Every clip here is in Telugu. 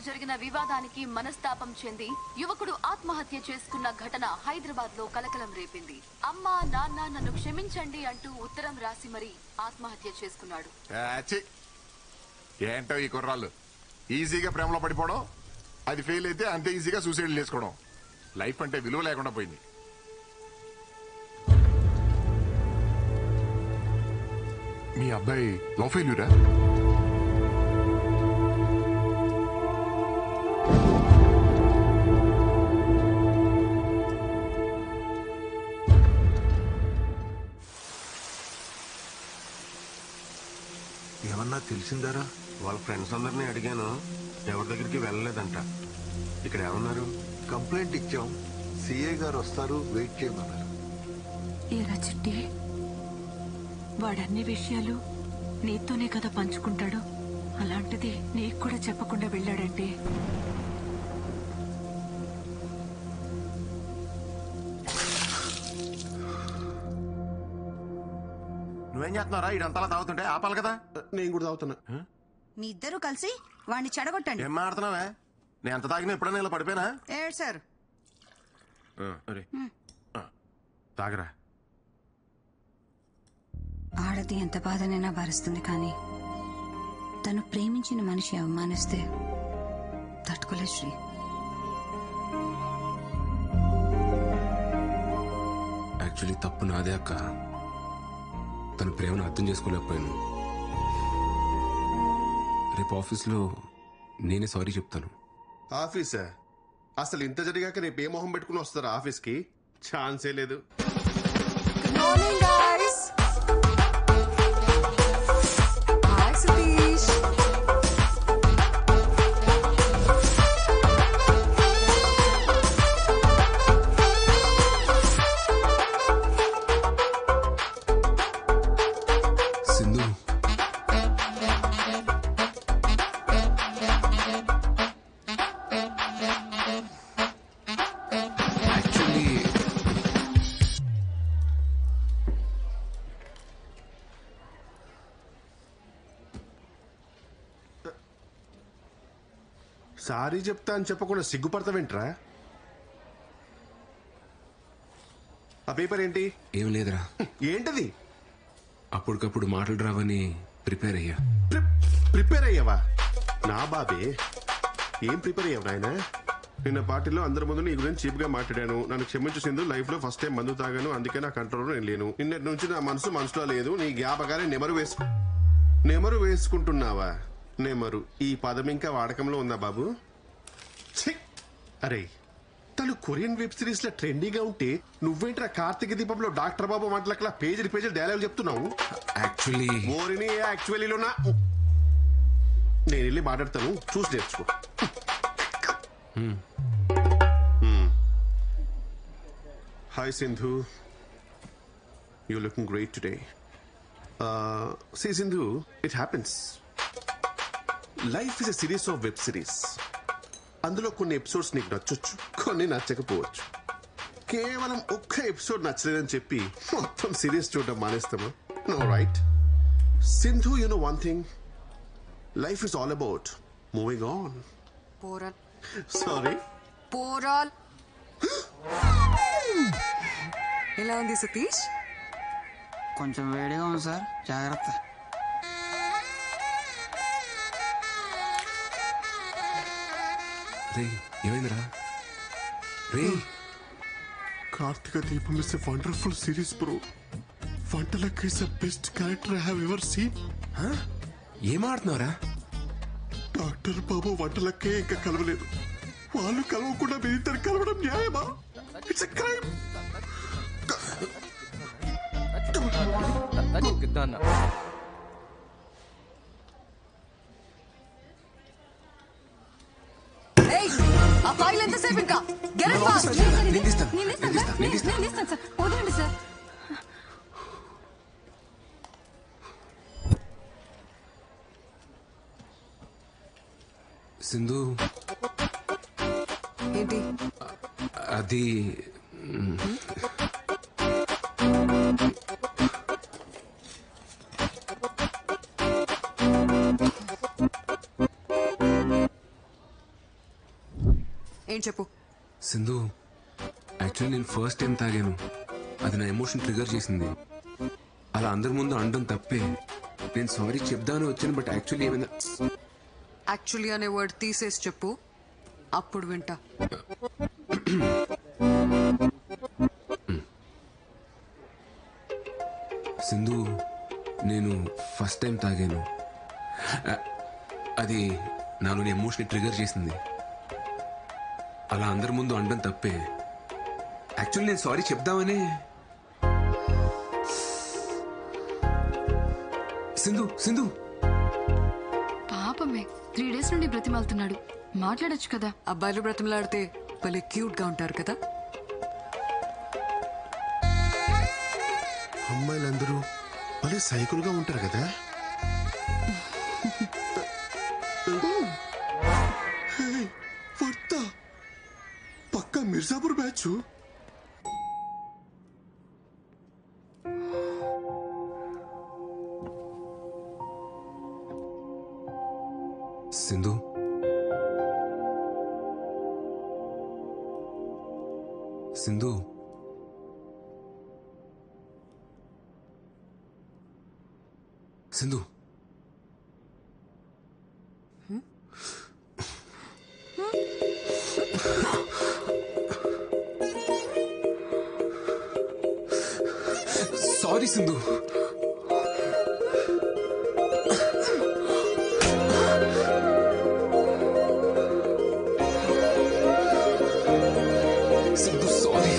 జరిగిన వివాదానికి మనస్తాపం చెంది యువకుడు ఆత్మహత్య చేసుకున్న ఘటన హైదరాబాద్ లో కలకలం రేపింది. అమ్మా నాన్న నన్ను క్షమించండి అంటూ ఉత్తరం రాసి మరీ ఆత్మహత్య చేసుకున్నాడు. ఏంటో ఈ కుర్రాళ్ళు ఈజీగా ప్రేమలో పడిపోవడం, అది ఫెయిల్ అయితే అంతే ఈజీగా సూసైడ్ చేసుకోవడం. లైఫ్ అంటే విలువ లేకుండా పోయింది. మీ అబ్బాయి లవ్ ఫెయిల్యూరా? ఏమన్నా తెలిసిందారా? వాళ్ళ ఫ్రెండ్స్ అందరినీ అడిగాను, ఎవరి దగ్గరికి వెళ్ళలేదంట. ఇక్కడ ఏమన్నారు? కంప్లైంట్ ఇచ్చాం, సిఐ గారు వస్తారు, వెయిట్ చేయమన్నారు. ఏరా చిట్టి, వాడన్ని విషయాలు నీతోనే కదా పంచుకుంటాడు. అలాంటిది నీకు కూడా చెప్పకుండా వెళ్ళాడంటే నువ్వేం చేస్తున్నారా? ఇడంతలా తాగుతుంటే ఆపాలి కదా. నేను కూడా తాగుతున్నా. మీ ఇద్దరు కలిసి వాడిని చెడగొట్టండి. ఏం మాడుతున్నావే? నేను ఎంత తాగినా ఎప్పుడైనా ఇలా పడిపోయినా? ఏడు సార్ అరే తాగరా. ఆడది ఎంత బాధనైనా భరిస్తుంది, కానీ తను ప్రేమించిన మనిషి అవమానిస్తే తట్టుకోలేదు శ్రీ. యాక్చువల్లీ తప్పు నాదే అక్క. తన ప్రేమను అర్థం చేసుకోలేకపోయాను. రేపు ఆఫీస్లో నేనే సారీ చెప్తాను. ఆఫీసా? అసలు ఇంత జరిగాక రేపు ఏ మొహం పెట్టుకుని వస్తారా ఆఫీస్కి? ఛాన్సే లేదు. సింధు, యాక్చువల్లీ సారీ చెప్తా అని చెప్పకుండా సిగ్గుపడతావేంట్రా? ఆ పేపర్ ఏంటి? ఏం లేదురా. ఏంటది? అప్పటికప్పుడు మాటలు రావని ప్రిపేర్ అయ్యా. ప్రిపేర్ అయ్యావా? నా బాబే, ఏం ప్రిపేర్ అయ్యావు నాయన? నిన్న పార్టీలో అందరి ముందు నీ గురించి చీప్ గా మాట్లాడాను. నన్ను క్షమించు సింధు, లైఫ్ లో ఫస్ట్ టైం మందు తాగాను, అందుకే నా కంట్రోల్లో నేను లేను. నిన్నటి నుంచి నా మనసులో లేదు. నీ జ్ఞాపకాలే నెమరు వేసుకుంటున్నావా? నెమరు ఈ పదం ఇంకా వాడకంలో ఉందా బాబు? అరే, తను కొరియన్ వెబ్ సిరీస్ లో ట్రెండీగా ఉంటే నువ్వేంట్రా కార్తీక దీపంలో డాక్టర్ బాబు మాటలకలా పేజీలు డైలాగ్ చెప్తున్నావు? యాక్చువల్లీ ఓరిని యాక్చువల్లీలోనా? నేను వెళ్ళి మాట్లాడతాను, చూసి నేర్చుకో. Hi Sindhu, you looking great today. See Sindhu, it happens. Life is a series of web series. అందులో కొన్ని ఎపిసోడ్స్ నీకు నచ్చొచ్చు, కొన్ని నచ్చకపోవచ్చు. కేవలం ఒక్క ఎపిసోడ్ నచ్చలేదని చెప్పి మొత్తం సిరీస్ చూడడం మానేస్తామా? No right. Sindhu, you know one thing, life is all about moving on. పోరాల్ సారీ, పోరాల్. ఎలా ఉంది సతీష్? కొంచెం వేడిగా ఉంది సార్, జాగ్రత్త. రే, ఏమైందిరా? రే, Karthika Deepam is a wonderful series bro. Vantalakka is the best character I have ever seen. ఏం ఆడుతున్నావురా? డాక్టర్ బాబు వంటలక్కే ఇంకా కలవలేదు. వాళ్ళు కలవకుండా మీరిద్దరు కలవడం న్యాయమా? It's a crime. ఆ ఫైల్ ఎంతసేపు ఇంకా? Get it fast. నేను ఇస్తాను సార్, వదలండి సార్. సింధు, ఏంటి? అది ఏం చెప్పు? సింధు, యాక్చువల్లీ నేను ఫస్ట్ టైం తాగాను. అది నా ఎమోషన్ ట్రిగర్ చేసింది. అలా అందరి ముందు అనడం తప్పే. నేను సారీ చెప్దామని వచ్చాను, బట్ యాక్చువల్లీ ఏమైనా యాక్చువల్లీ అనే వర్డ్ తీసేసి చెప్పు, అప్పుడు వింటా. సింధు, నేను ఫస్ట్ టైం తాగాను. అది నాలోని ఎమోషన్ ట్రిగర్ చేసింది. అలా అందరి ముందు అనడం తప్పే. యాక్చువల్లీ నేను సారీ చెప్దామని. సింధు సింధు పాపమే 3 days నుండి బ్రతిమాలుతున్నాడు. మాట్లాడొచ్చు కదా. అబ్బాయిలు బ్రతిమలాడితే భలే క్యూట్ గా ఉంటారు కదా. అమ్మాయిలందరూ భలే సైకిల్ గా ఉంటారు కదా. వర్త పక్కా Mirzapur batch. Sindhu, Sindhu, Sindhu, sorry Sindhu. Sindhu sorry.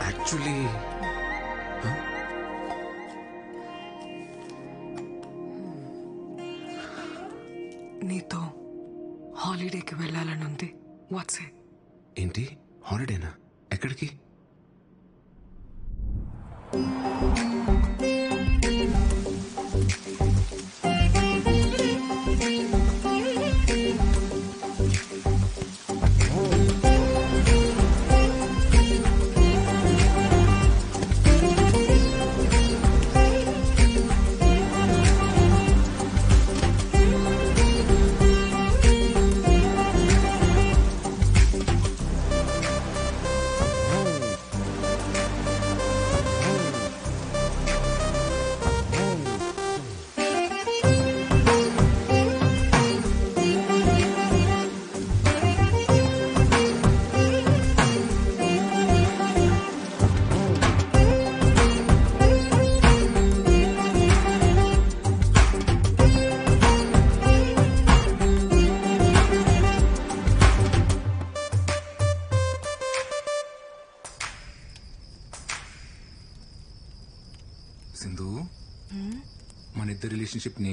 Actually నీతో హాలిడేకి వెళ్ళాలనుంది. వాట్స్ ఏంటి? హాలిడేనా? ఎక్కడికి? సింధు, మన ఇద్దరు రిలేషన్షిప్ ని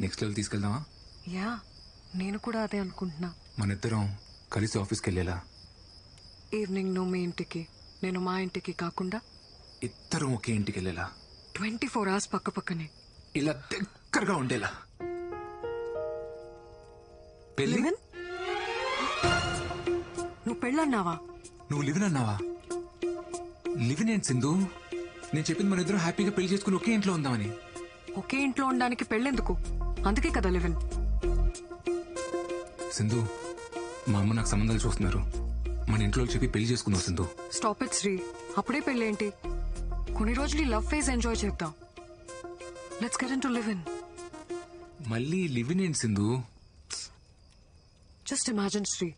నెక్స్ట్ లెవెల్ తీసుకెళ్దామా? యా, నేను కూడా అదే అనుకుంటున్నా. మన ఇద్దరం కలిసి ఆఫీస్కి వెళ్ళేలా. ఈవినింగ్ నువ్వు మీ ఇంటికి, నేను మా ఇంటికి కాకుండా ఇద్దరం ఒకే ఇంటికి వెళ్ళేలా. 24 hours పక్క పక్కనే. ఇలా దగ్గరగా ఉండేలా. పెళ్ళి? లివిన్? నువ్వు పెళ్ళన్నావా? నువ్వు లివిన్ అన్నావా? లివిన్ ఏంటి సింధు? నేను చెప్పింది మన ఇద్దరం హ్యాపీగా పెళ్లి చేసుకుని ఒకే ఇంట్లో ఉందామని. ఒకే ఇంట్లో ఉండడానికి పెళ్ళెందుకు? అందుకే కదా లివిన్. సింధు, మా అమ్మ నాకు సంబంధాలు చూస్తున్నారు. మన ఇంట్లో చెప్పి పెళ్లి చేసుకుందాం సింధు. Stop it Shri. అప్పుడే పెళ్ళేంటి? కొన్ని రోజులు లవ్ ఫేజ్ ఎంజాయ్ చేద్దాం. Let's get into live-in. మళ్ళీ లివిన్ ఏంటి సింధు? Just imagine Shri,